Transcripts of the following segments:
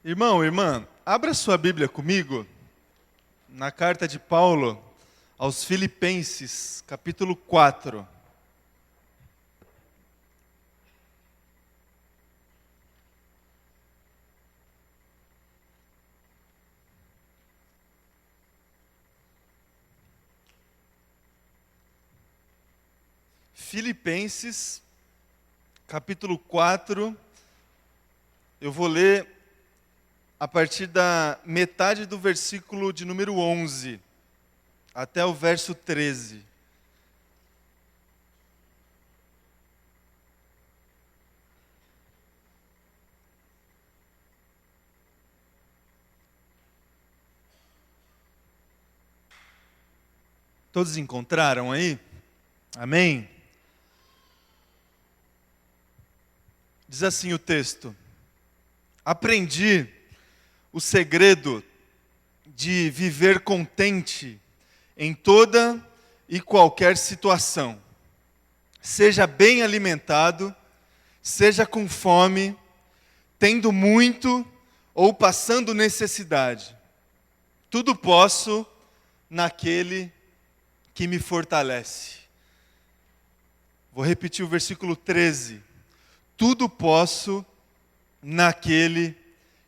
Irmão, irmã, abra sua Bíblia comigo na carta de Paulo aos Filipenses, capítulo 4. Filipenses, capítulo 4, eu vou ler a partir da metade do versículo de número 11 até o verso 13. Todos encontraram aí? Amém? Diz assim o texto: aprendi o segredo de viver contente em toda e qualquer situação. Seja bem alimentado, seja com fome, tendo muito ou passando necessidade. Tudo posso naquele que me fortalece. Vou repetir o versículo 13. Tudo posso naquele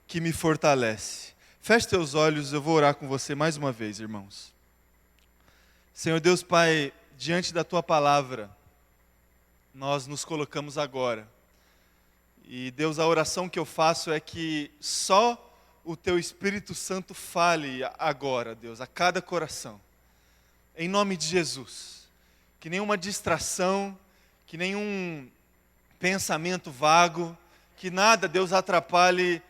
que me fortalece. Feche teus olhos, eu vou orar com você mais uma vez, irmãos. Senhor Deus Pai, diante da Tua palavra, nós nos colocamos agora. E Deus, a oração que eu faço é que só o Teu Espírito Santo fale agora, Deus, a cada coração. Em nome de Jesus. Que nenhuma distração, que nenhum pensamento vago, que nada, Deus, atrapalhe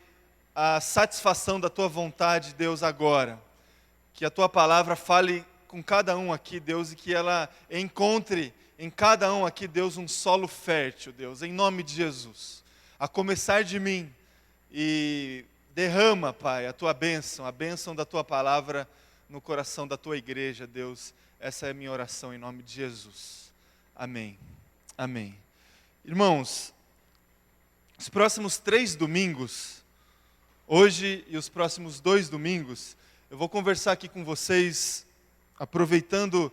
a satisfação da Tua vontade, Deus, agora. Que a Tua palavra fale com cada um aqui, Deus, e que ela encontre em cada um aqui, Deus, um solo fértil, Deus, em nome de Jesus. A começar de mim, e derrama, Pai, a Tua bênção, a bênção da Tua palavra no coração da Tua igreja, Deus. Essa é a minha oração em nome de Jesus. Amém. Amém. Irmãos, os próximos 3 domingos, hoje e os próximos 2 domingos, eu vou conversar aqui com vocês, aproveitando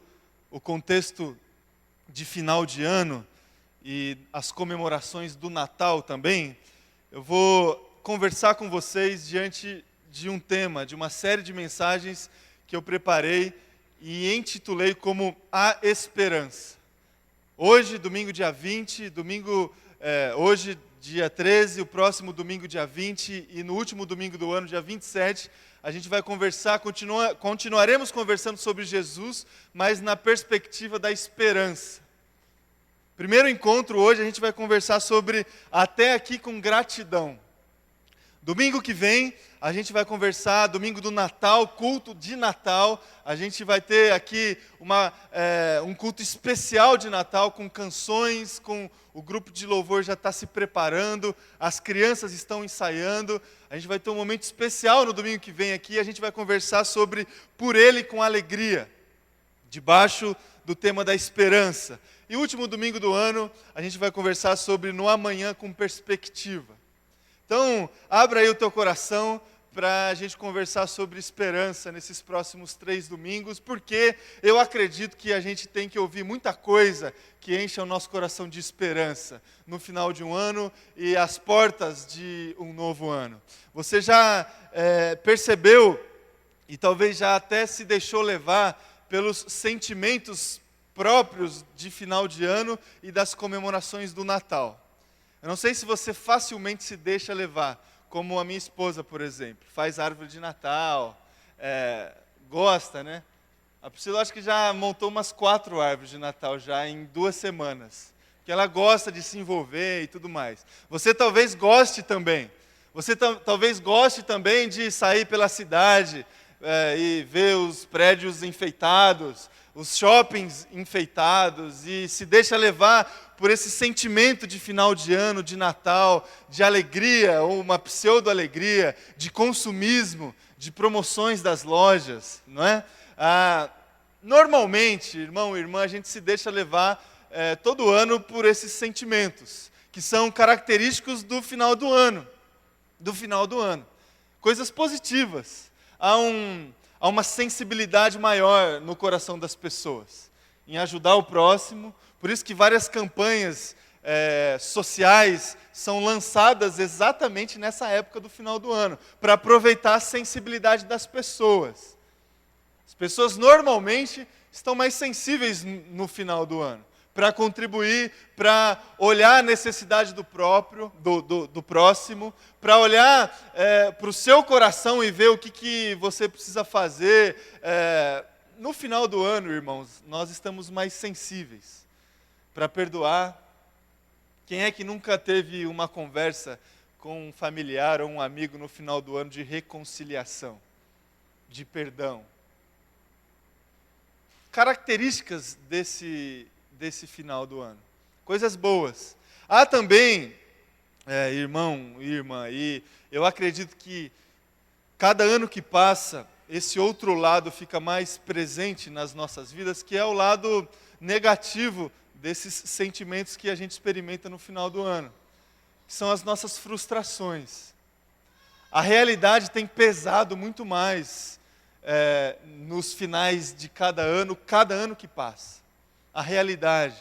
o contexto de final de ano e as comemorações do Natal também. Eu vou conversar com vocês diante de um tema, de uma série de mensagens que eu preparei e intitulei como A Esperança. Hoje, domingo dia 20, hoje dia 13, o próximo domingo dia 20 e no último domingo do ano, dia 27, a gente vai conversar, continuaremos conversando sobre Jesus, mas na perspectiva da esperança. Primeiro encontro hoje a gente vai conversar sobre até aqui com gratidão. Domingo que vem a gente vai conversar, domingo do Natal, culto de Natal. A gente vai ter aqui um culto especial de Natal com canções, com o grupo de louvor já está se preparando, as crianças estão ensaiando. A gente vai ter um momento especial no domingo que vem aqui. A gente vai conversar sobre Por Ele com Alegria, debaixo do tema da esperança. E o último domingo do ano a gente vai conversar sobre No Amanhã com Perspectiva. Então, abra aí o teu coração para a gente conversar sobre esperança nesses próximos 3 domingos, porque eu acredito que a gente tem que ouvir muita coisa que encha o nosso coração de esperança no final de um ano e às portas de um novo ano. Você já percebeu e talvez já até se deixou levar pelos sentimentos próprios de final de ano e das comemorações do Natal. Eu não sei se você facilmente se deixa levar, como a minha esposa, por exemplo. Faz árvore de Natal, gosta, né? A Priscila acho que já montou umas 4 árvores de Natal já em 2 semanas. Porque ela gosta de se envolver e tudo mais. Você talvez goste também. Você talvez goste também de sair pela cidade e ver os prédios enfeitados, os shoppings enfeitados, e se deixa levar por esse sentimento de final de ano, de Natal, de alegria, ou uma pseudo-alegria, de consumismo, de promoções das lojas, não é? Normalmente, irmão e irmã, a gente se deixa levar todo ano por esses sentimentos, que são característicos do final do ano. coisas positivas. Há uma sensibilidade maior no coração das pessoas, em ajudar o próximo. Por isso que várias campanhas sociais são lançadas exatamente nessa época do final do ano, para aproveitar a sensibilidade das pessoas. As pessoas normalmente estão mais sensíveis no final do ano, para contribuir, para olhar a necessidade do próximo, para olhar para o seu coração e ver o que você precisa fazer. No final do ano, irmãos, nós estamos mais sensíveis para perdoar. Quem é que nunca teve uma conversa com um familiar ou um amigo no final do ano de reconciliação, de perdão? Características desse final do ano. Coisas boas. Há também, irmão, irmã, e eu acredito que cada ano que passa, esse outro lado fica mais presente nas nossas vidas, que é o lado negativo desses sentimentos que a gente experimenta no final do ano, que são as nossas frustrações. A realidade tem pesado muito mais nos finais de cada ano que passa. A realidade.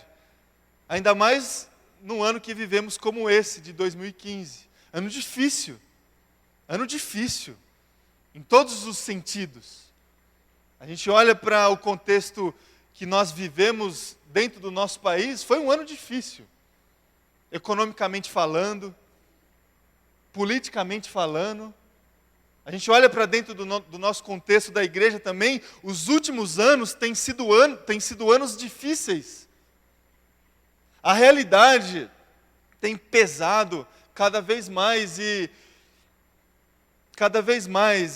Ainda mais num ano que vivemos como esse, de 2015. Ano difícil. Ano difícil. Em todos os sentidos. A gente olha para o contexto que nós vivemos dentro do nosso país, foi um ano difícil. Economicamente falando, politicamente falando. A gente olha para dentro do nosso contexto da igreja também, os últimos anos têm sido anos difíceis. A realidade tem pesado cada vez mais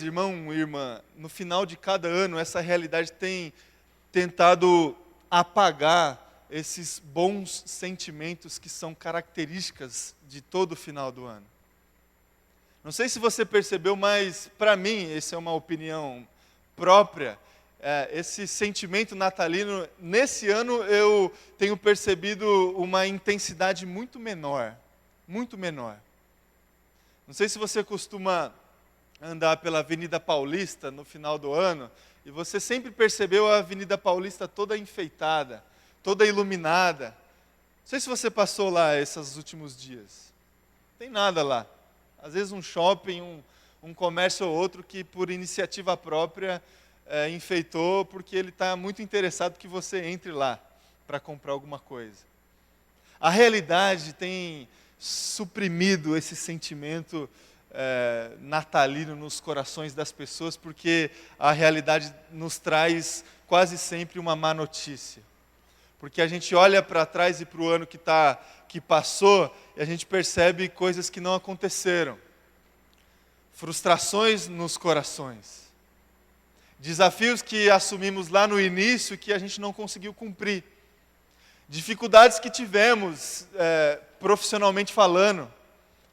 irmão e irmã, no final de cada ano, essa realidade tem tentado apagar esses bons sentimentos que são características de todo o final do ano. Não sei se você percebeu, mas para mim, essa é uma opinião própria, esse sentimento natalino, nesse ano eu tenho percebido uma intensidade muito menor. Muito menor. Não sei se você costuma andar pela Avenida Paulista no final do ano, e você sempre percebeu a Avenida Paulista toda enfeitada, toda iluminada. Não sei se você passou lá esses últimos dias. Não tem nada lá. Às vezes um shopping, um comércio ou outro que por iniciativa própria enfeitou, porque ele está muito interessado que você entre lá para comprar alguma coisa. A realidade tem suprimido esse sentimento natalino nos corações das pessoas, porque a realidade nos traz quase sempre uma má notícia. Porque a gente olha para trás e para o ano que passou, e a gente percebe coisas que não aconteceram. Frustrações nos corações. Desafios que assumimos lá no início que a gente não conseguiu cumprir. Dificuldades que tivemos profissionalmente falando.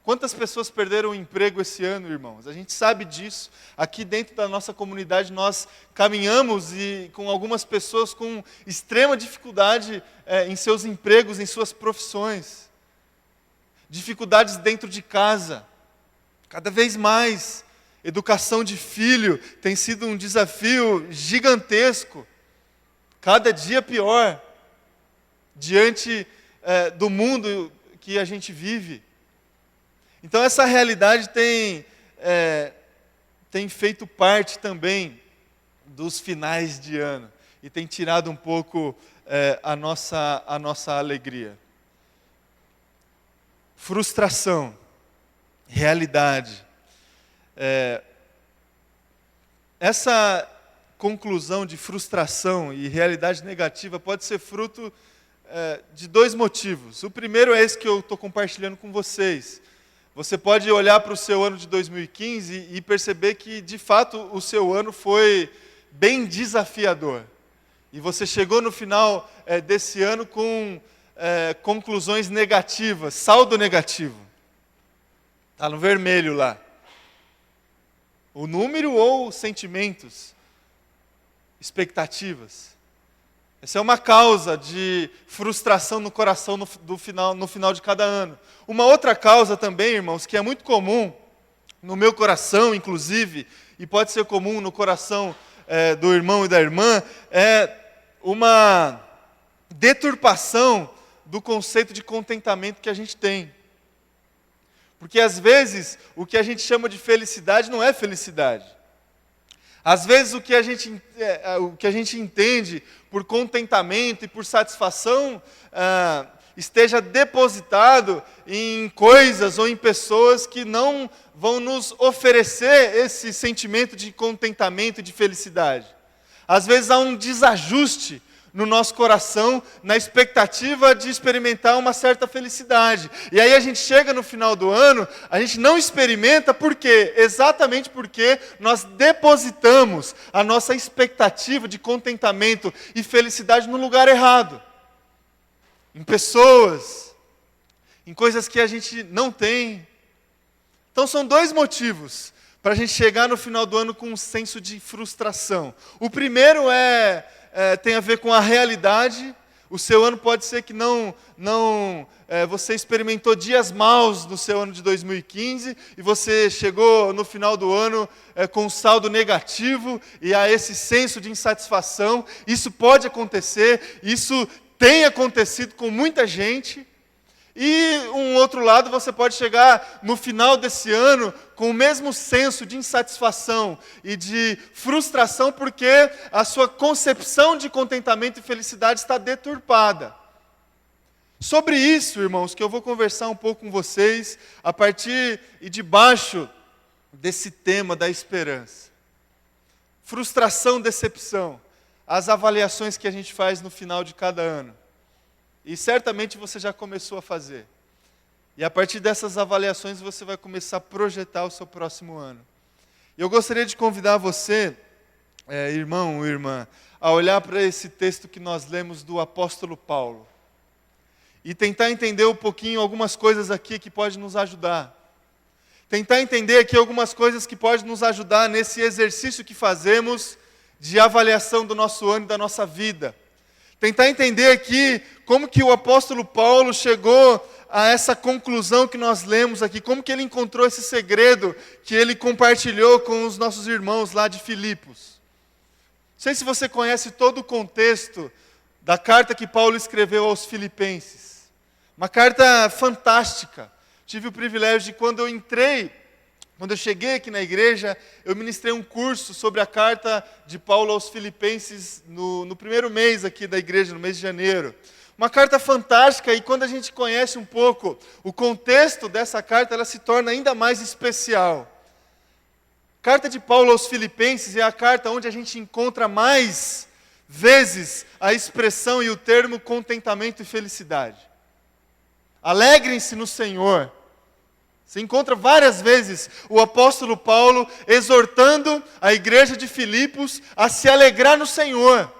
Quantas pessoas perderam o emprego esse ano, irmãos? A gente sabe disso. Aqui dentro da nossa comunidade nós caminhamos com algumas pessoas com extrema dificuldade em seus empregos, em suas profissões. Dificuldades dentro de casa. Cada vez mais. Educação de filho tem sido um desafio gigantesco. Cada dia pior. Diante do mundo que a gente vive. Então essa realidade tem feito parte também dos finais de ano e tem tirado um pouco a nossa alegria. Frustração, realidade. Essa conclusão de frustração e realidade negativa pode ser fruto de dois motivos. O primeiro é esse que eu estou compartilhando com vocês. Você pode olhar para o seu ano de 2015 e perceber que, de fato, o seu ano foi bem desafiador. E você chegou no final desse ano com conclusões negativas, saldo negativo. Está no vermelho lá. O número ou sentimentos, expectativas. Essa é uma causa de frustração no coração no final de cada ano. Uma outra causa também, irmãos, que é muito comum no meu coração, inclusive, e pode ser comum no coração do irmão e da irmã, é uma deturpação do conceito de contentamento que a gente tem. Porque às vezes o que a gente chama de felicidade não é felicidade. Às vezes o que a gente entende por contentamento e por satisfação esteja depositado em coisas ou em pessoas que não vão nos oferecer esse sentimento de contentamento e de felicidade. Às vezes há um desajuste no nosso coração, na expectativa de experimentar uma certa felicidade. E aí a gente chega no final do ano, a gente não experimenta, por quê? Exatamente porque nós depositamos a nossa expectativa de contentamento e felicidade no lugar errado. Em pessoas, em coisas que a gente não tem. Então são dois motivos para a gente chegar no final do ano com um senso de frustração. O primeiro tem a ver com a realidade. O seu ano pode ser que você experimentou dias maus no seu ano de 2015 e você chegou no final do ano com um saldo negativo e há esse senso de insatisfação. Isso pode acontecer, isso tem acontecido com muita gente. E um outro lado, você pode chegar no final desse ano com o mesmo senso de insatisfação e de frustração porque a sua concepção de contentamento e felicidade está deturpada. Sobre isso, irmãos, que eu vou conversar um pouco com vocês a partir e debaixo desse tema da esperança. Frustração, decepção, as avaliações que a gente faz no final de cada ano. E certamente você já começou a fazer. E a partir dessas avaliações você vai começar a projetar o seu próximo ano. E eu gostaria de convidar você, irmão ou irmã, a olhar para esse texto que nós lemos do apóstolo Paulo. E tentar entender um pouquinho algumas coisas aqui que podem nos ajudar. Tentar entender aqui algumas coisas que podem nos ajudar nesse exercício que fazemos de avaliação do nosso ano e da nossa vida. Tentar entender aqui como que o apóstolo Paulo chegou a essa conclusão que nós lemos aqui, como que ele encontrou esse segredo que ele compartilhou com os nossos irmãos lá de Filipos. Não sei se você conhece todo o contexto da carta que Paulo escreveu aos Filipenses. Uma carta fantástica. Tive o privilégio de quando eu cheguei aqui na igreja, eu ministrei um curso sobre a carta de Paulo aos Filipenses no primeiro mês aqui da igreja, no mês de janeiro. Uma carta fantástica, e quando a gente conhece um pouco o contexto dessa carta, ela se torna ainda mais especial. A carta de Paulo aos Filipenses é a carta onde a gente encontra mais vezes a expressão e o termo contentamento e felicidade. Alegrem-se no Senhor. Você encontra várias vezes o apóstolo Paulo exortando a igreja de Filipos a se alegrar no Senhor,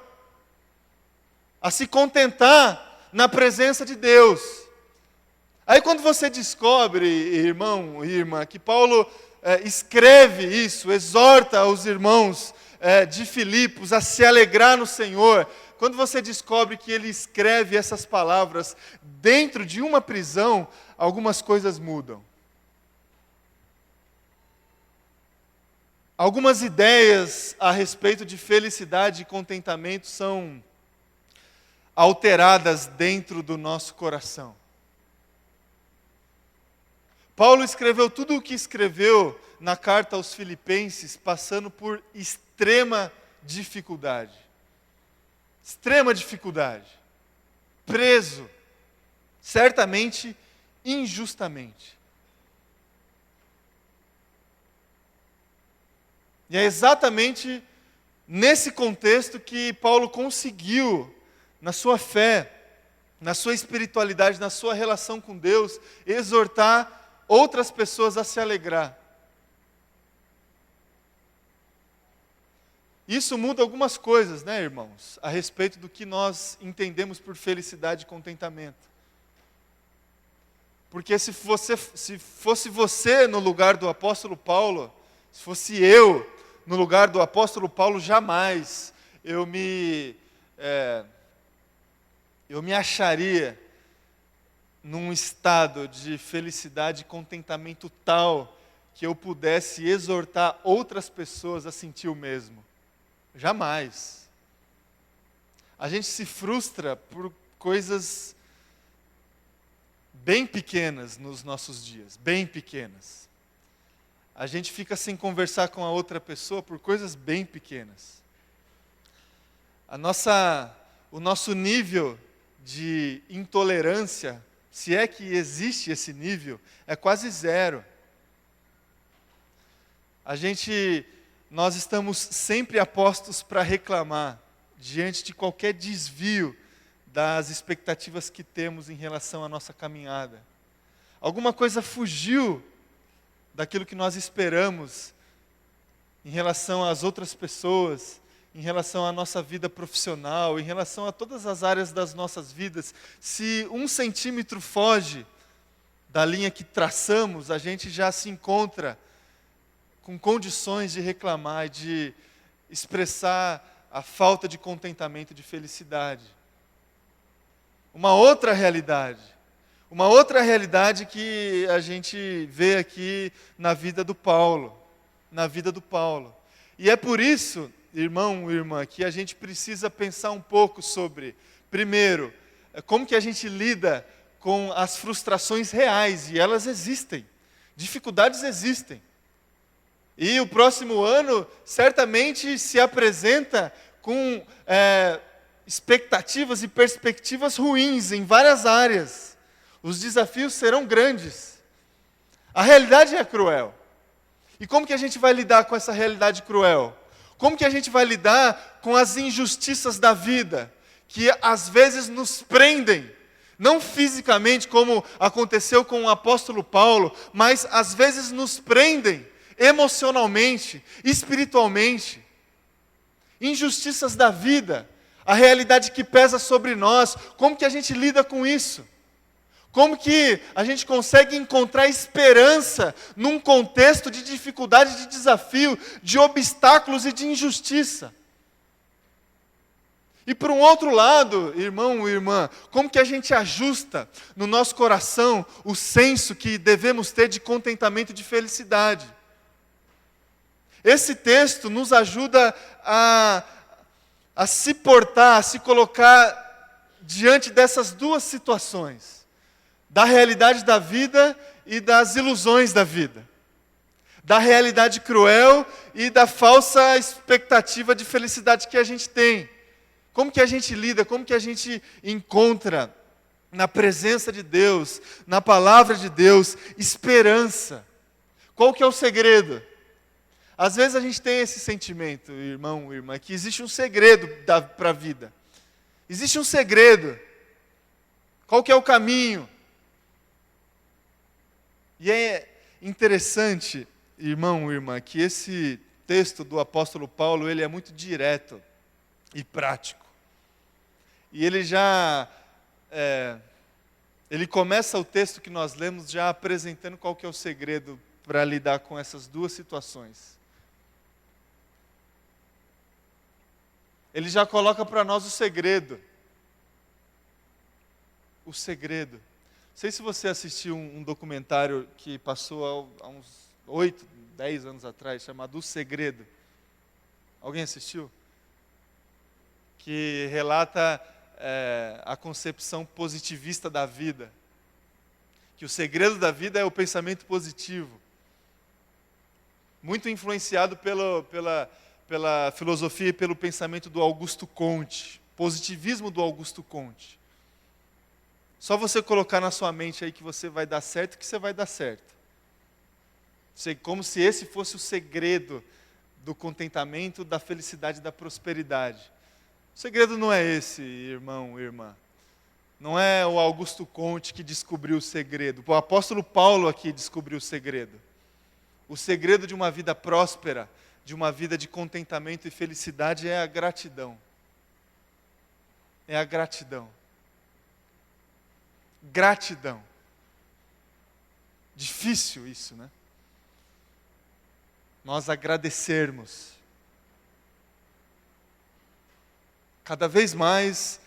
a se contentar na presença de Deus. Aí quando você descobre, irmão e irmã, que Paulo escreve isso, exorta os irmãos de Filipos a se alegrar no Senhor, quando você descobre que ele escreve essas palavras dentro de uma prisão, algumas coisas mudam. Algumas ideias a respeito de felicidade e contentamento são alteradas dentro do nosso coração. Paulo escreveu tudo o que escreveu na carta aos Filipenses, passando por extrema dificuldade. Extrema dificuldade. Preso, certamente injustamente. E é exatamente nesse contexto que Paulo conseguiu, na sua fé, na sua espiritualidade, na sua relação com Deus, exortar outras pessoas a se alegrar. Isso muda algumas coisas, né, irmãos, a respeito do que nós entendemos por felicidade e contentamento. Porque se fosse você no lugar do apóstolo Paulo, se fosse eu no lugar do apóstolo Paulo, jamais eu me acharia num estado de felicidade e contentamento tal que eu pudesse exortar outras pessoas a sentir o mesmo. Jamais. A gente se frustra por coisas bem pequenas nos nossos dias, bem pequenas. A gente fica sem conversar com a outra pessoa por coisas bem pequenas. O nosso nível de intolerância, se é que existe esse nível, é quase zero. Nós estamos sempre apostos para reclamar diante de qualquer desvio das expectativas que temos em relação à nossa caminhada. Alguma coisa fugiu daquilo que nós esperamos em relação às outras pessoas, em relação à nossa vida profissional, em relação a todas as áreas das nossas vidas. Se 1 centímetro foge da linha que traçamos, a gente já se encontra com condições de reclamar e de expressar a falta de contentamento e de felicidade. Uma outra realidade que a gente vê aqui na vida do Paulo. E é por isso, irmão, irmã, que a gente precisa pensar um pouco sobre, primeiro, como que a gente lida com as frustrações reais, e elas existem, dificuldades existem. E o próximo ano certamente se apresenta com expectativas e perspectivas ruins em várias áreas. Os desafios serão grandes. A realidade é cruel. E como que a gente vai lidar com essa realidade cruel? Como que a gente vai lidar com as injustiças da vida, que às vezes nos prendem, não fisicamente como aconteceu com o apóstolo Paulo, mas às vezes nos prendem emocionalmente, espiritualmente. Injustiças da vida, a realidade que pesa sobre nós, como que a gente lida com isso? Como que a gente consegue encontrar esperança num contexto de dificuldade, de desafio, de obstáculos e de injustiça? E por um outro lado, irmão e irmã, como que a gente ajusta no nosso coração o senso que devemos ter de contentamento e de felicidade? Esse texto nos ajuda a se portar, a se colocar diante dessas duas situações, da realidade da vida e das ilusões da vida, da realidade cruel e da falsa expectativa de felicidade que a gente tem. Como que a gente lida, como que a gente encontra na presença de Deus, na palavra de Deus, esperança? Qual que é o segredo? Às vezes a gente tem esse sentimento, irmão, irmã, que existe um segredo para a vida. Existe um segredo. Qual que é o caminho? E é interessante, irmão, irmã, que esse texto do apóstolo Paulo, ele é muito direto e prático. E ele ele começa o texto que nós lemos já apresentando qual que é o segredo para lidar com essas duas situações. Ele já coloca para nós o segredo. O segredo. Não sei se você assistiu um documentário que passou há uns 8, 10 anos atrás, chamado O Segredo. Alguém assistiu? Que relata a concepção positivista da vida. Que o segredo da vida é o pensamento positivo. Muito influenciado pela filosofia e pelo pensamento do Augusto Comte, positivismo do Augusto Comte. Só você colocar na sua mente aí que você vai dar certo, que você vai dar certo. Como se esse fosse o segredo do contentamento, da felicidade, da prosperidade. O segredo não é esse, irmão, irmã. Não é o Augusto Comte que descobriu o segredo. O apóstolo Paulo aqui descobriu o segredo. O segredo de uma vida próspera, de uma vida de contentamento e felicidade é a gratidão. É a gratidão. Gratidão. Difícil isso, né? Nós agradecermos. Cada vez mais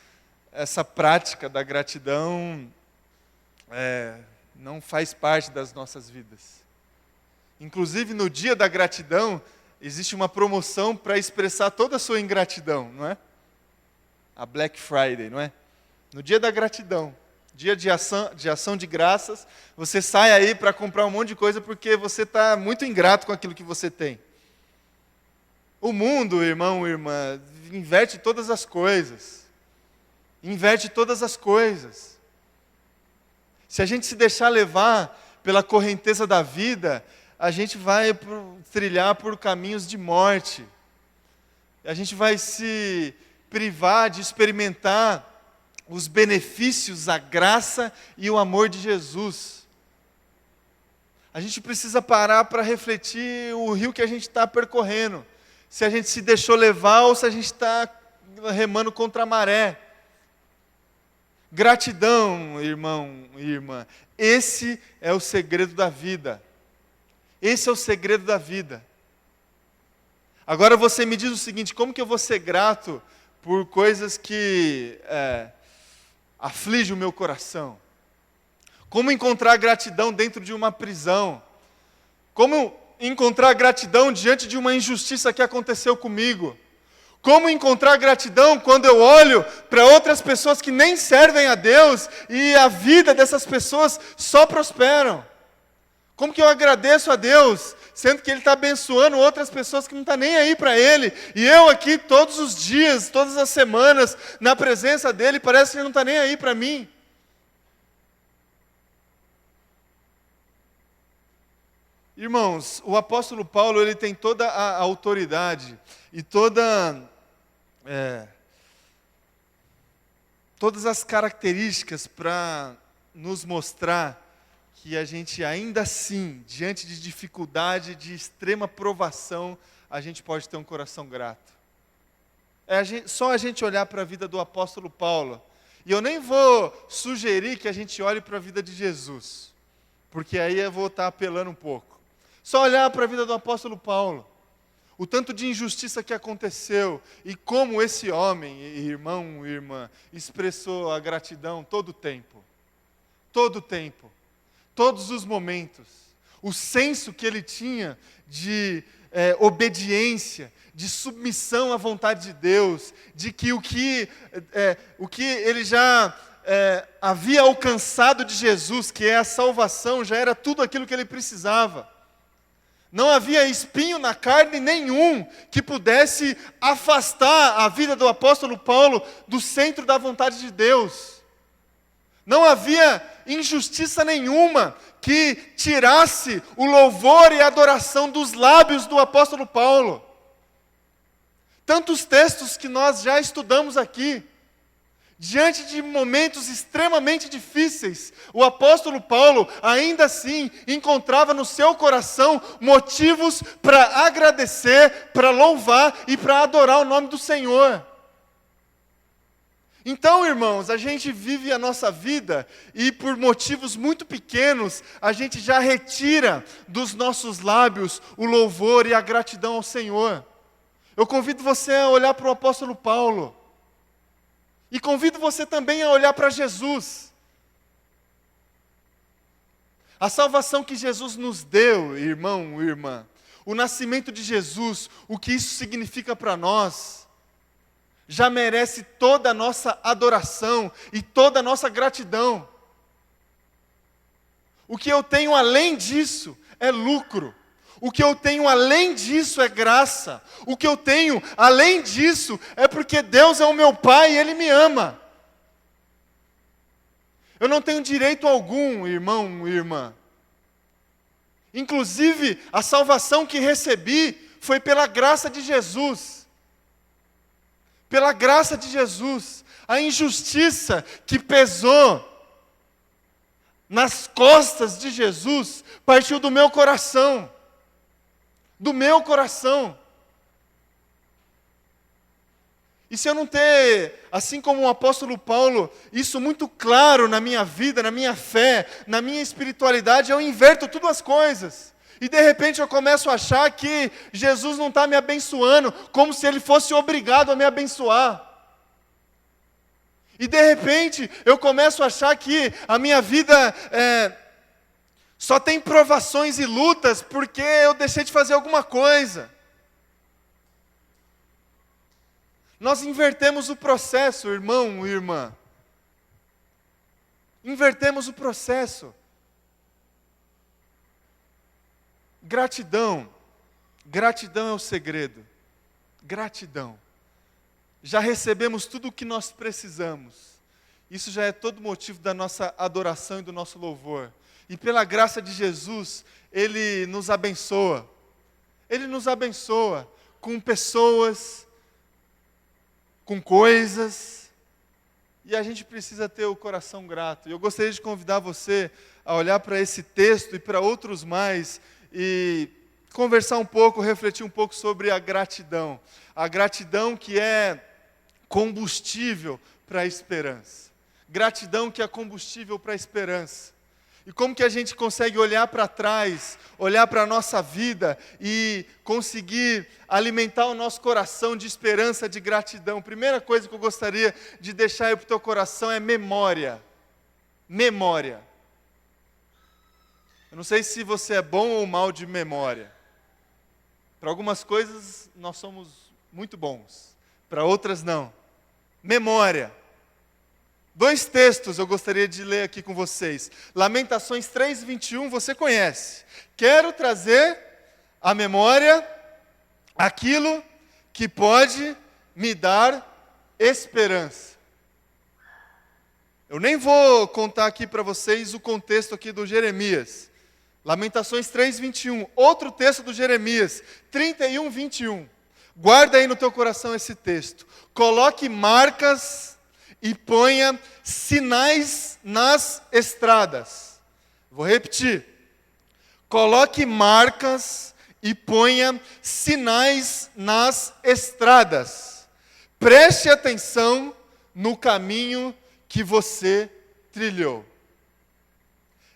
essa prática da gratidão não faz parte das nossas vidas. Inclusive, no dia da gratidão, existe uma promoção para expressar toda a sua ingratidão, não é? A Black Friday, não é? No dia da gratidão, dia de ação de graças, você sai aí para comprar um monte de coisa porque você está muito ingrato com aquilo que você tem. O mundo, irmão, irmã, inverte todas as coisas. Inverte todas as coisas. Se a gente se deixar levar pela correnteza da vida, a gente vai trilhar por caminhos de morte. A gente vai se privar de experimentar os benefícios, a graça e o amor de Jesus. A gente precisa parar para refletir o rio que a gente está percorrendo. Se a gente se deixou levar ou se a gente está remando contra a maré. Gratidão, irmão e irmã. Esse é o segredo da vida. Esse é o segredo da vida. Agora você me diz o seguinte: como que eu vou ser grato por coisas que afligem o meu coração? Como encontrar gratidão dentro de uma prisão? Como encontrar gratidão diante de uma injustiça que aconteceu comigo? Como encontrar gratidão quando eu olho para outras pessoas que nem servem a Deus e a vida dessas pessoas só prosperam? Como que eu agradeço a Deus, sendo que Ele está abençoando outras pessoas que não estão nem aí para Ele, e eu aqui todos os dias, todas as semanas, na presença dEle, parece que Ele não está nem aí para mim? Irmãos, o apóstolo Paulo, ele tem toda a autoridade e todas as características para nos mostrar que a gente ainda assim, diante de dificuldade, de extrema provação, a gente pode ter um coração grato. Só a gente olhar para a vida do apóstolo Paulo, e eu nem vou sugerir que a gente olhe para a vida de Jesus, porque aí eu vou estar apelando um pouco. Só olhar para a vida do apóstolo Paulo, o tanto de injustiça que aconteceu, e como esse homem, irmão e irmã, expressou a gratidão todo o tempo. Todo o tempo. Todos os momentos. O senso que ele tinha de obediência, de submissão à vontade de Deus, de que o que ele já havia alcançado de Jesus, que é a salvação, já era tudo aquilo que ele precisava. Não havia espinho na carne nenhum que pudesse afastar a vida do apóstolo Paulo do centro da vontade de Deus. Não havia injustiça nenhuma que tirasse o louvor e a adoração dos lábios do apóstolo Paulo. Tantos textos que nós já estudamos aqui. Diante de momentos extremamente difíceis, o apóstolo Paulo, ainda assim, encontrava no seu coração motivos para agradecer, para louvar e para adorar o nome do Senhor. Então, irmãos, a gente vive a nossa vida e por motivos muito pequenos, a gente já retira dos nossos lábios o louvor e a gratidão ao Senhor. Eu convido você a olhar para o apóstolo Paulo. E convido você também a olhar para Jesus. A salvação que Jesus nos deu, irmão e irmã, o nascimento de Jesus, o que isso significa para nós, já merece toda a nossa adoração e toda a nossa gratidão. O que eu tenho além disso é lucro. O que eu tenho além disso é graça. O que eu tenho além disso é porque Deus é o meu Pai e Ele me ama. Eu não tenho direito algum, irmão e irmã. Inclusive, a salvação que recebi foi pela graça de Jesus. Pela graça de Jesus. A injustiça que pesou nas costas de Jesus partiu do meu coração. Do meu coração. E se eu não ter, assim como o apóstolo Paulo, isso muito claro na minha vida, na minha fé, na minha espiritualidade, eu inverto todas as coisas. E de repente eu começo a achar que Jesus não está me abençoando, como se Ele fosse obrigado a me abençoar. E de repente eu começo a achar que a minha vida Só tem provações e lutas porque eu deixei de fazer alguma coisa. Nós invertemos o processo, irmão e irmã. Invertemos o processo. Gratidão. Gratidão é o segredo. Gratidão. Já recebemos tudo o que nós precisamos. Isso já é todo motivo da nossa adoração e do nosso louvor. E pela graça de Jesus, Ele nos abençoa. Ele nos abençoa com pessoas, com coisas. E a gente precisa ter o coração grato. E eu gostaria de convidar você a olhar para esse texto e para outros mais e conversar um pouco, refletir um pouco sobre a gratidão. A gratidão que é combustível para a esperança. Gratidão que é combustível para a esperança. E como que a gente consegue olhar para trás, olhar para a nossa vida e conseguir alimentar o nosso coração de esperança, de gratidão? Primeira coisa que eu gostaria de deixar aí para o teu coração é memória. Memória. Eu não sei se você é bom ou mal de memória. Para algumas coisas nós somos muito bons, para outras não. Memória. 2 textos eu gostaria de ler aqui com vocês. Lamentações 3:21, você conhece. Quero trazer à memória aquilo que pode me dar esperança. Eu nem vou contar aqui para vocês o contexto aqui do Jeremias. Lamentações 3:21, outro texto do Jeremias, 31:21. Guarda aí no teu coração esse texto. Coloque marcas e ponha sinais nas estradas. Vou repetir. Coloque marcas e ponha sinais nas estradas. Preste atenção no caminho que você trilhou.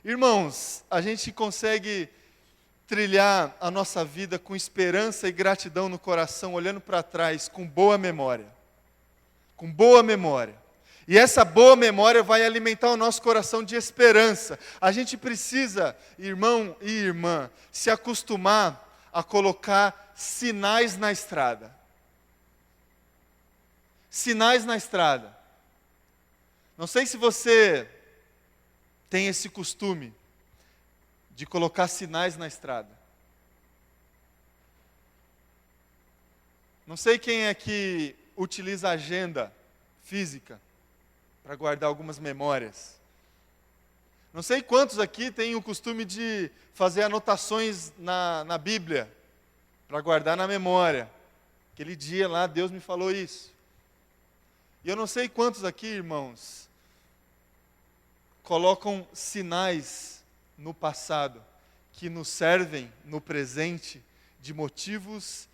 Irmãos, a gente consegue trilhar a nossa vida com esperança e gratidão no coração, olhando para trás com boa memória. Com boa memória. E essa boa memória vai alimentar o nosso coração de esperança. A gente precisa, irmão e irmã, se acostumar a colocar sinais na estrada. Sinais na estrada. Não sei se você tem esse costume de colocar sinais na estrada. Não sei quem é que utiliza agenda física para guardar algumas memórias. Não sei quantos aqui têm o costume de fazer anotações na Bíblia, para guardar na memória. Aquele dia lá, Deus me falou isso. E eu não sei quantos aqui, irmãos, colocam sinais no passado, que nos servem no presente de motivos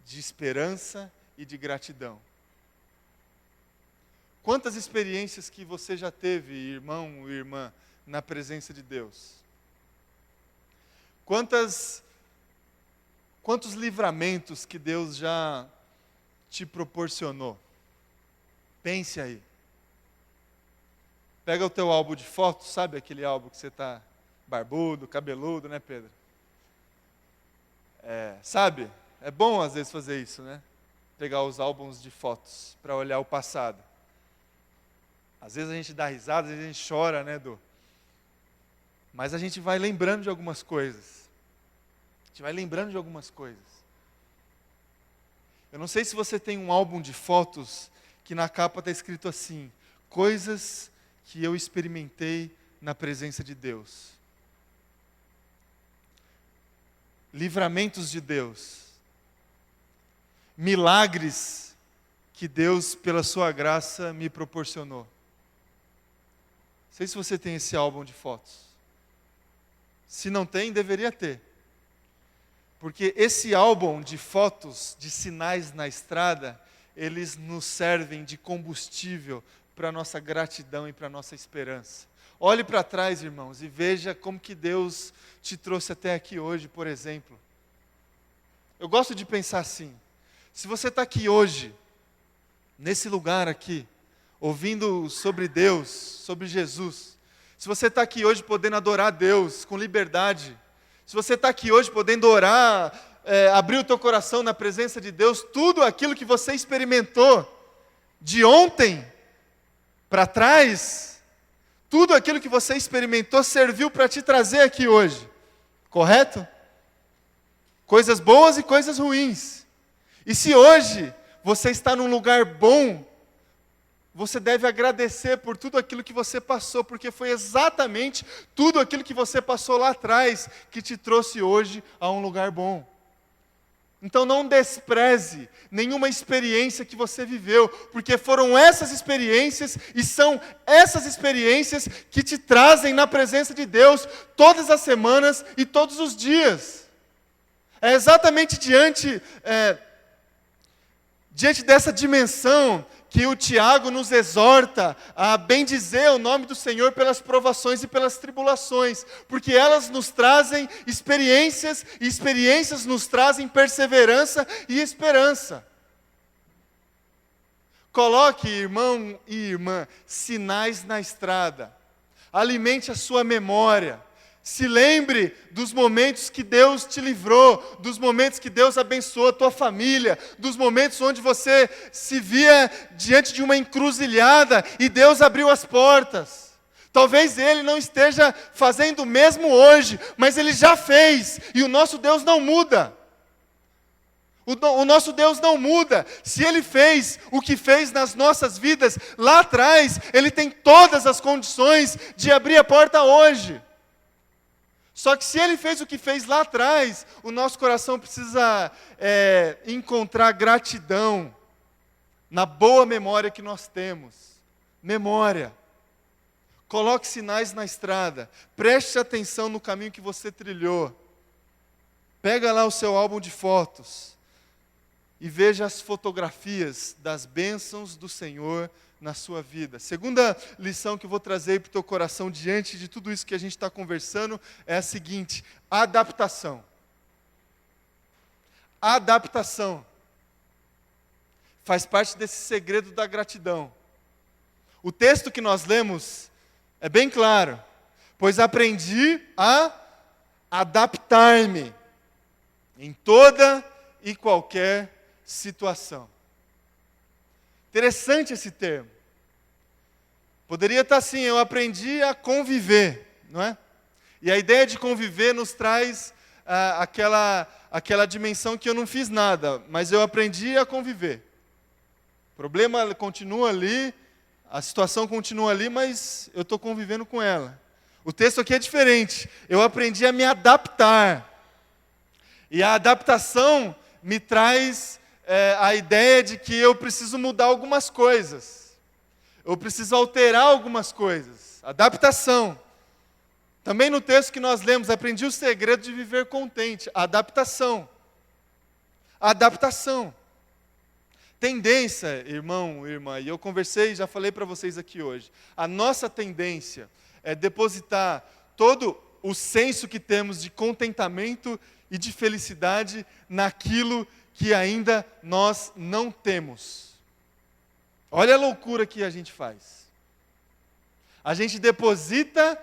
de esperança e de gratidão. Quantas experiências que você já teve, irmão e irmã, na presença de Deus? Quantos livramentos que Deus já te proporcionou? Pense aí. Pega o teu álbum de fotos, sabe aquele álbum que você está barbudo, cabeludo, né, Pedro? Sabe? É bom às vezes fazer isso, né? Pegar os álbuns de fotos para olhar o passado. Às vezes a gente dá risada, às vezes a gente chora, né, mas a gente vai lembrando de algumas coisas. A gente vai lembrando de algumas coisas. Eu não sei se você tem um álbum de fotos que na capa está escrito assim: coisas que eu experimentei na presença de Deus. Livramentos de Deus. Milagres que Deus, pela sua graça, me proporcionou. Não sei se você tem esse álbum de fotos. Se não tem, deveria ter. Porque esse álbum de fotos, de sinais na estrada, eles nos servem de combustível para a nossa gratidão e para a nossa esperança. Olhe para trás, irmãos, e veja como que Deus te trouxe até aqui hoje, por exemplo. Eu gosto de pensar assim: se você está aqui hoje, nesse lugar aqui, ouvindo sobre Deus, sobre Jesus, Se você está aqui hoje podendo adorar a Deus com liberdade, se você está aqui hoje podendo orar, abrir o teu coração na presença de Deus, tudo aquilo que você experimentou de ontem para trás, tudo aquilo que você experimentou serviu para te trazer aqui hoje, correto? Coisas boas e coisas ruins. E se hoje você está num lugar bom, você deve agradecer por tudo aquilo que você passou, porque foi exatamente tudo aquilo que você passou lá atrás que te trouxe hoje a um lugar bom. Então não despreze nenhuma experiência que você viveu, porque foram essas experiências e são essas experiências que te trazem na presença de Deus todas as semanas e todos os dias. É exatamente diante dessa dimensão que o Tiago nos exorta a bendizer o nome do Senhor pelas provações e pelas tribulações, porque elas nos trazem experiências, e experiências nos trazem perseverança e esperança. Coloque, irmão e irmã, sinais na estrada, alimente a sua memória. Se lembre dos momentos que Deus te livrou, dos momentos que Deus abençoou a tua família, dos momentos onde você se via diante de uma encruzilhada e Deus abriu as portas. Talvez Ele não esteja fazendo o mesmo hoje, mas Ele já fez, e o nosso Deus não muda. O nosso Deus não muda. Se Ele fez o que fez nas nossas vidas lá atrás, Ele tem todas as condições de abrir a porta hoje. Só que se Ele fez o que fez lá atrás, o nosso coração precisa encontrar gratidão na boa memória que nós temos. Memória. Coloque sinais na estrada. Preste atenção no caminho que você trilhou. Pega lá o seu álbum de fotos e veja as fotografias das bênçãos do Senhor na sua vida. Segunda lição que eu vou trazer para o teu coração diante de tudo isso que a gente está conversando é a seguinte: adaptação. Adaptação faz parte desse segredo da gratidão. O texto que nós lemos é bem claro: pois aprendi a adaptar-me em toda e qualquer situação. Interessante esse termo. Poderia estar assim: eu aprendi a conviver, não é? E a ideia de conviver nos traz aquela dimensão que eu não fiz nada, mas eu aprendi a conviver. O problema continua ali, a situação continua ali, mas eu estou convivendo com ela. O texto aqui é diferente. Eu aprendi a me adaptar. E a adaptação me traz a ideia de que eu preciso mudar algumas coisas. Eu preciso alterar algumas coisas. Adaptação. Também no texto que nós lemos, aprendi o segredo de viver contente. Adaptação. Adaptação. Tendência, irmão, irmã, e eu conversei, já falei para vocês aqui hoje. A nossa tendência é depositar todo o senso que temos de contentamento e de felicidade naquilo que ainda nós não temos. Olha a loucura que a gente faz. A gente deposita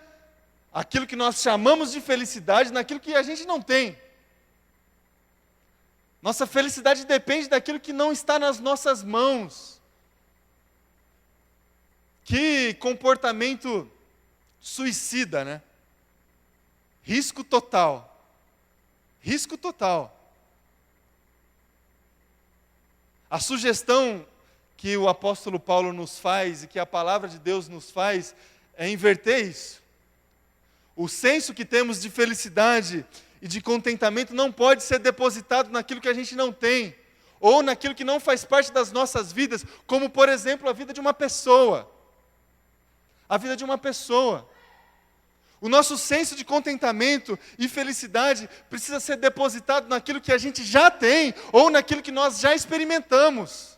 aquilo que nós chamamos de felicidade naquilo que a gente não tem. Nossa felicidade depende daquilo que não está nas nossas mãos. Que comportamento suicida, né? Risco total. Risco total. A sugestão que o apóstolo Paulo nos faz e que a palavra de Deus nos faz é inverter isso. O senso que temos de felicidade e de contentamento não pode ser depositado naquilo que a gente não tem, ou naquilo que não faz parte das nossas vidas, como, por exemplo, a vida de uma pessoa. A vida de uma pessoa. O nosso senso de contentamento e felicidade precisa ser depositado naquilo que a gente já tem, ou naquilo que nós já experimentamos.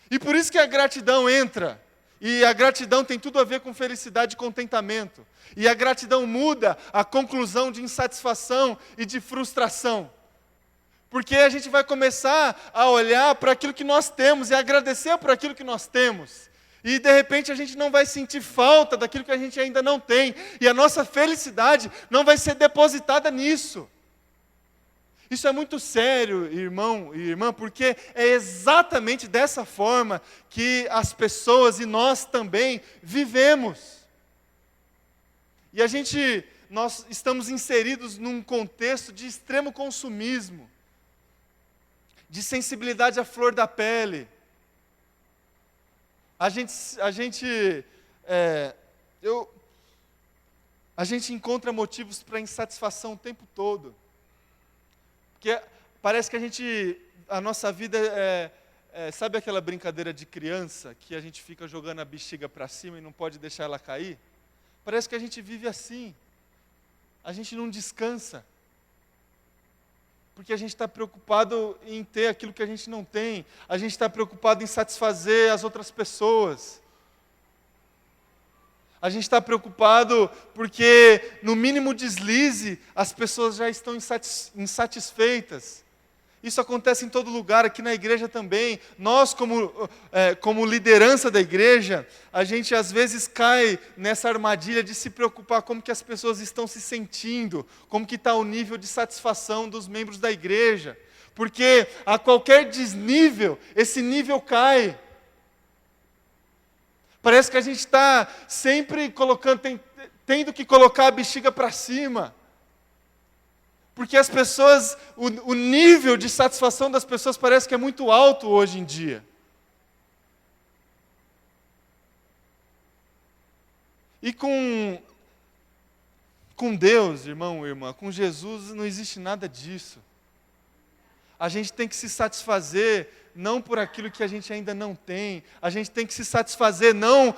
E por isso que a gratidão entra. E a gratidão tem tudo a ver com felicidade e contentamento. E a gratidão muda a conclusão de insatisfação e de frustração. Porque a gente vai começar a olhar para aquilo que nós temos e agradecer por aquilo que nós temos. E de repente a gente não vai sentir falta daquilo que a gente ainda não tem. E a nossa felicidade não vai ser depositada nisso. Isso é muito sério, irmão e irmã, porque é exatamente dessa forma que as pessoas e nós também vivemos. E nós estamos inseridos num contexto de extremo consumismo, de sensibilidade à flor da pele. A gente encontra motivos para insatisfação o tempo todo. Porque parece que a nossa vida sabe aquela brincadeira de criança, que a gente fica jogando a bexiga para cima e não pode deixar ela cair? Parece que a gente vive assim. A gente não descansa. Porque a gente está preocupado em ter aquilo que a gente não tem. A gente está preocupado em satisfazer as outras pessoas. A gente está preocupado porque, no mínimo deslize, as pessoas já estão insatisfeitas. Isso acontece em todo lugar, aqui na igreja também. Nós, como liderança da igreja, a gente às vezes cai nessa armadilha de se preocupar como que as pessoas estão se sentindo, como que está o nível de satisfação dos membros da igreja. Porque a qualquer desnível, esse nível cai. Parece que a gente está sempre tendo que colocar a bexiga para cima. Porque as pessoas, o nível de satisfação das pessoas parece que é muito alto hoje em dia. E com Deus, irmão e irmã, com Jesus não existe nada disso. A gente tem que se satisfazer não por aquilo que a gente ainda não tem. A gente tem que se satisfazer não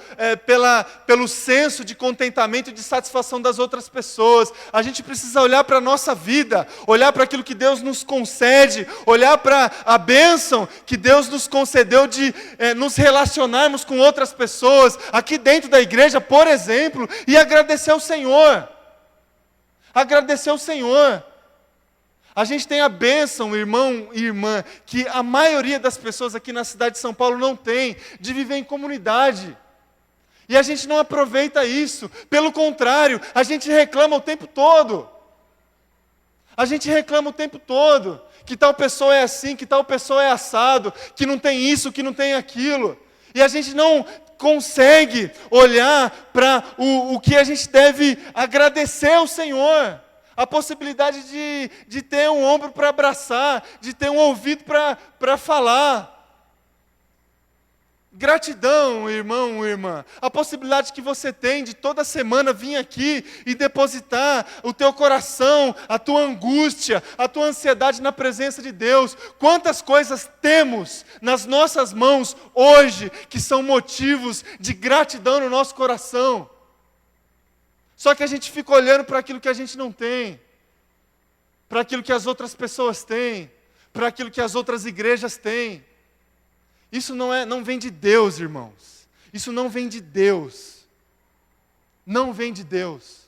pelo senso de contentamento e de satisfação das outras pessoas. A gente precisa olhar para a nossa vida, olhar para aquilo que Deus nos concede, olhar para a bênção que Deus nos concedeu de nos relacionarmos com outras pessoas, aqui dentro da igreja, por exemplo, e agradecer ao Senhor. Agradecer ao Senhor. A gente tem a bênção, irmão e irmã, que a maioria das pessoas aqui na cidade de São Paulo não tem, de viver em comunidade. E a gente não aproveita isso. Pelo contrário, a gente reclama o tempo todo. A gente reclama o tempo todo. Que tal pessoa é assim, que tal pessoa é assado, que não tem isso, que não tem aquilo. E a gente não consegue olhar para o que a gente deve agradecer ao Senhor. A possibilidade de ter um ombro para abraçar, de ter um ouvido para falar. Gratidão, irmão, irmã. A possibilidade que você tem de toda semana vir aqui e depositar o teu coração, a tua angústia, a tua ansiedade na presença de Deus. Quantas coisas temos nas nossas mãos hoje que são motivos de gratidão no nosso coração. Só que a gente fica olhando para aquilo que a gente não tem, para aquilo que as outras pessoas têm, para aquilo que as outras igrejas têm. Isso não vem de Deus, irmãos. Isso não vem de Deus. Não vem de Deus.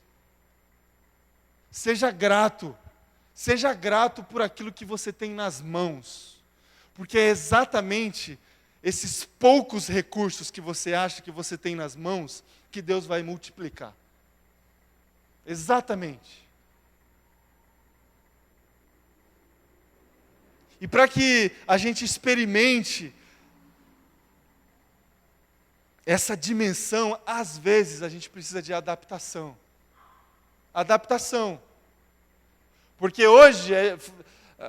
Seja grato. Seja grato por aquilo que você tem nas mãos. Porque é exatamente esses poucos recursos que você acha que você tem nas mãos que Deus vai multiplicar. Exatamente. E para que a gente experimente essa dimensão, às vezes a gente precisa de adaptação. Adaptação. Porque hoje,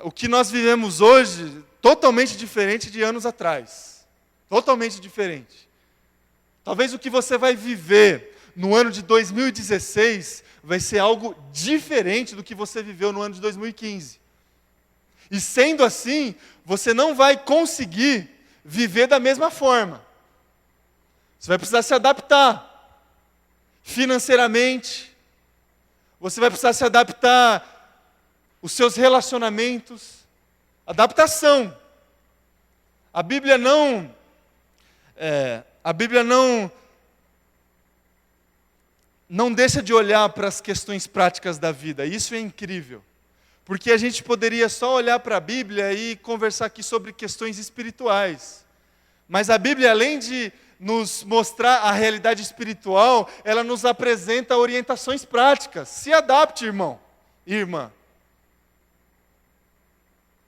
o que nós vivemos hoje, totalmente diferente de anos atrás. Totalmente diferente. Talvez o que você vai viver no ano de 2016 vai ser algo diferente do que você viveu no ano de 2015. E sendo assim, você não vai conseguir viver da mesma forma. Você vai precisar se adaptar financeiramente, você vai precisar se adaptar os seus relacionamentos, adaptação. A Bíblia não deixa de olhar para as questões práticas da vida. Isso é incrível. Porque a gente poderia só olhar para a Bíblia e conversar aqui sobre questões espirituais. Mas a Bíblia, além de nos mostrar a realidade espiritual, ela nos apresenta orientações práticas. Se adapte, irmão e irmã.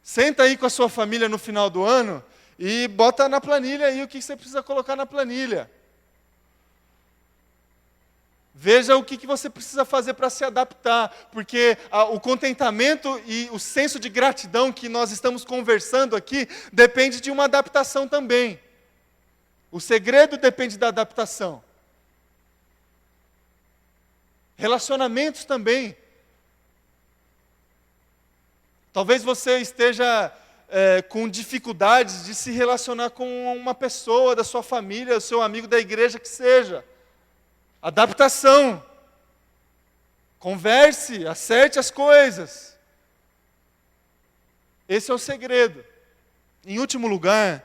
Senta aí com a sua família no final do ano e bota na planilha aí o que você precisa colocar na planilha. Veja o que você precisa fazer para se adaptar, porque o contentamento e o senso de gratidão que nós estamos conversando aqui depende de uma adaptação também. O segredo depende da adaptação. Relacionamentos também. Talvez você esteja com dificuldades de se relacionar com uma pessoa da sua família, o seu amigo da igreja que seja. Adaptação. Converse, acerte as coisas. Esse é o segredo. Em último lugar,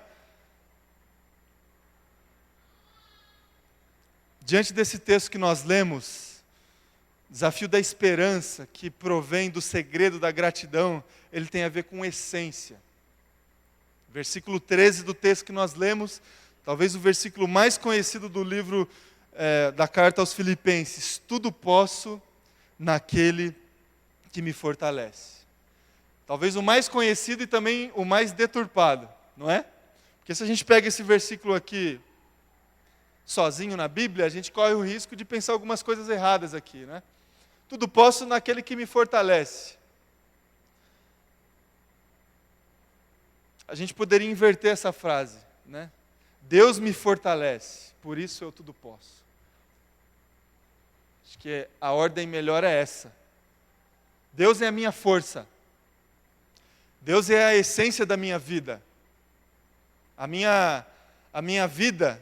diante desse texto que nós lemos, desafio da esperança, que provém do segredo da gratidão, ele tem a ver com essência. Versículo 13 do texto que nós lemos, talvez o versículo mais conhecido do livro da carta aos Filipenses: tudo posso naquele que me fortalece. Talvez o mais conhecido e também o mais deturpado, não é? Porque se a gente pega esse versículo aqui sozinho na Bíblia, a gente corre o risco de pensar algumas coisas erradas aqui, né? Tudo posso naquele que me fortalece. A gente poderia inverter essa frase, né? Deus me fortalece, por isso eu tudo posso. Acho que a ordem melhor é essa. Deus é a minha força. Deus é a essência da minha vida. A minha vida,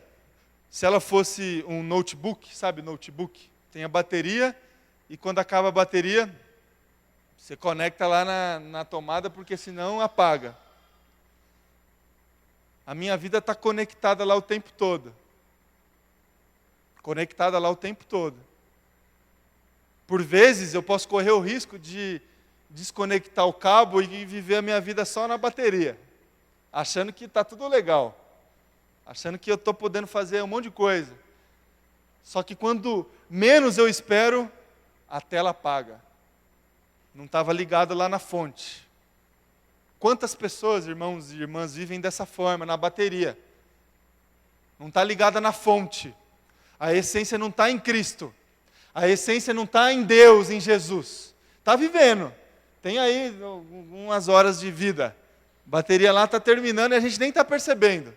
se ela fosse um notebook, sabe notebook? Tem a bateria e quando acaba a bateria, você conecta lá na tomada porque senão apaga. A minha vida está conectada lá o tempo todo. Conectada lá o tempo todo. Por vezes eu posso correr o risco de desconectar o cabo e viver a minha vida só na bateria, achando que está tudo legal, achando que eu estou podendo fazer um monte de coisa. Só que quando menos eu espero, a tela apaga. Não estava ligado lá na fonte. Quantas pessoas, irmãos e irmãs, vivem dessa forma, na bateria? Não está ligada na fonte. A essência não está em Cristo. A essência não está em Deus, em Jesus. Está vivendo. Tem aí umas horas de vida. A bateria lá está terminando e a gente nem está percebendo.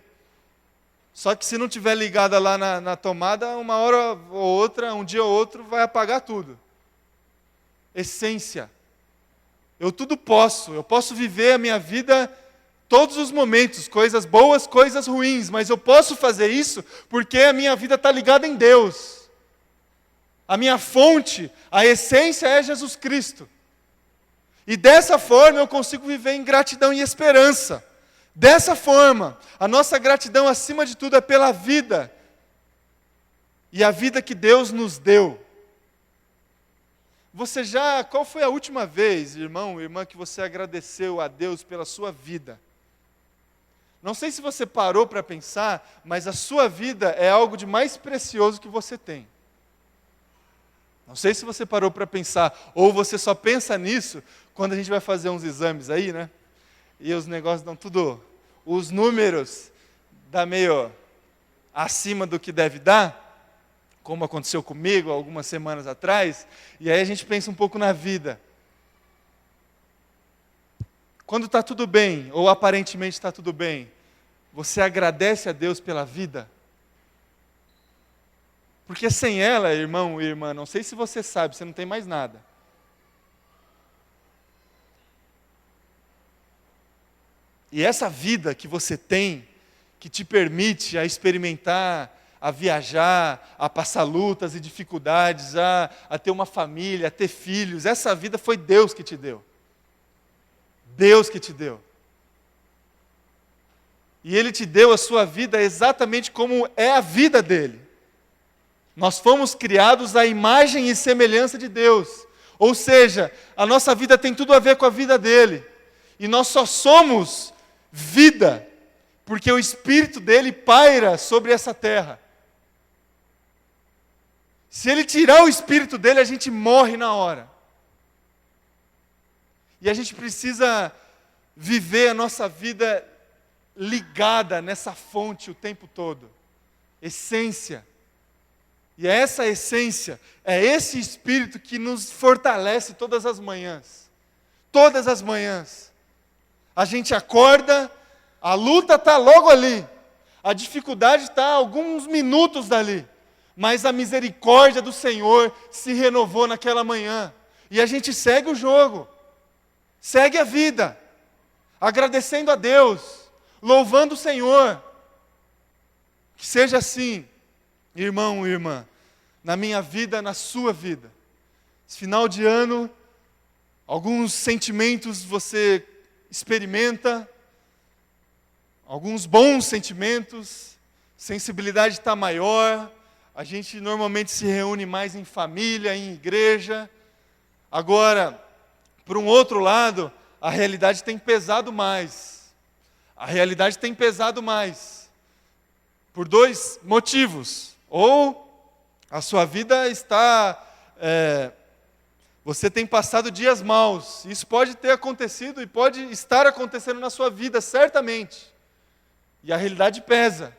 Só que se não estiver ligada lá na tomada, uma hora ou outra, um dia ou outro, vai apagar tudo. Essência. Eu tudo posso. Eu posso viver a minha vida todos os momentos, coisas boas, coisas ruins, mas eu posso fazer isso porque a minha vida está ligada em Deus. A minha fonte, a essência é Jesus Cristo. E dessa forma eu consigo viver em gratidão e esperança. Dessa forma, a nossa gratidão acima de tudo é pela vida. E a vida que Deus nos deu. Qual foi a última vez, irmão, irmã, que você agradeceu a Deus pela sua vida? Não sei se você parou para pensar, mas a sua vida é algo de mais precioso que você tem. Não sei se você parou para pensar, ou você só pensa nisso quando a gente vai fazer uns exames aí, né? E os negócios dão tudo, os números dá meio acima do que deve dar, como aconteceu comigo algumas semanas atrás, e aí a gente pensa um pouco na vida. Quando está tudo bem, ou aparentemente está tudo bem, você agradece a Deus pela vida? Porque sem ela, irmão e irmã, não sei se você sabe, você não tem mais nada. E essa vida que você tem, que te permite a experimentar, a viajar, a passar lutas e dificuldades, a ter uma família, a ter filhos, essa vida foi Deus que te deu. Deus que te deu. E Ele te deu a sua vida exatamente como é a vida dEle. Nós fomos criados à imagem e semelhança de Deus. Ou seja, a nossa vida tem tudo a ver com a vida dEle. E nós só somos vida porque o Espírito dele paira sobre essa terra. Se ele tirar o Espírito dele, a gente morre na hora. E a gente precisa viver a nossa vida ligada nessa fonte o tempo todo. Essência. E é essa essência, é esse Espírito que nos fortalece todas as manhãs. Todas as manhãs. A gente acorda, a luta está logo ali. A dificuldade está a alguns minutos dali. Mas a misericórdia do Senhor se renovou naquela manhã. E a gente segue o jogo. Segue a vida. Agradecendo a Deus. Louvando o Senhor. Que seja assim, irmão e irmã. Na minha vida, na sua vida. Esse final de ano, alguns sentimentos você experimenta. Alguns bons sentimentos. Sensibilidade está maior. A gente normalmente se reúne mais em família, em igreja. Agora, por um outro lado, a realidade tem pesado mais. A realidade tem pesado mais. Por dois motivos. Ou a sua vida está... você tem passado dias maus. Isso pode ter acontecido e pode estar acontecendo na sua vida, certamente. E a realidade pesa.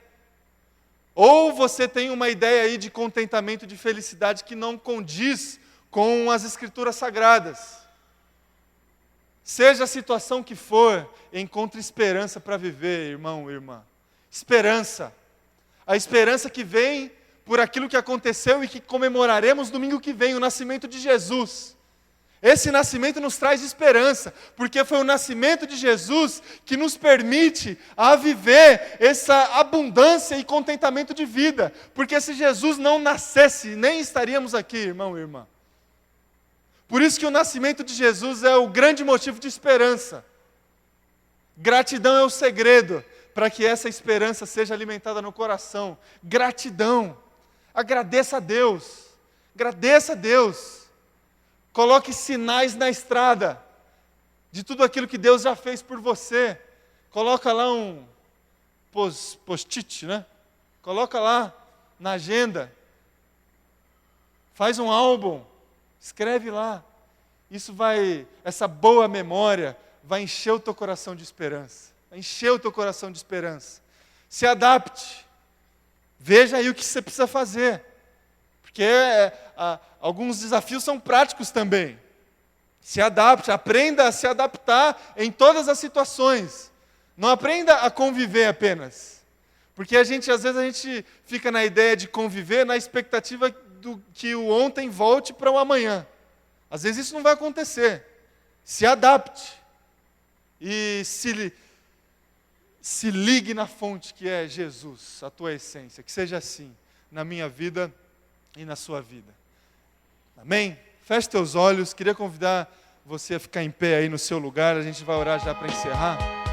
Ou você tem uma ideia aí de contentamento, de felicidade que não condiz com as Escrituras Sagradas. Seja a situação que for, encontre esperança para viver, irmão e irmã. Esperança. A esperança que vem por aquilo que aconteceu e que comemoraremos domingo que vem, o nascimento de Jesus. Esse nascimento nos traz esperança, porque foi o nascimento de Jesus que nos permite a viver essa abundância e contentamento de vida. Porque se Jesus não nascesse, nem estaríamos aqui, irmão e irmã. Por isso que o nascimento de Jesus é o grande motivo de esperança. Gratidão é o segredo para que essa esperança seja alimentada no coração. Gratidão. Agradeça a Deus. Agradeça a Deus. Coloque sinais na estrada de tudo aquilo que Deus já fez por você. Coloca lá um post-it, né? Coloca lá na agenda. Faz um álbum. Escreve lá. Essa boa memória vai encher o teu coração de esperança. Vai encher o teu coração de esperança. Se adapte. Veja aí o que você precisa fazer. Porque alguns desafios são práticos também. Se adapte, aprenda a se adaptar em todas as situações. Não aprenda a conviver apenas. Porque às vezes a gente fica na ideia de conviver na expectativa que o ontem volte para o amanhã. Às vezes isso não vai acontecer. Se adapte. E se ligue na fonte que é Jesus, a tua essência. Que seja assim na minha vida e na sua vida. Amém? Feche teus olhos. Queria convidar você a ficar em pé aí no seu lugar. A gente vai orar já para encerrar.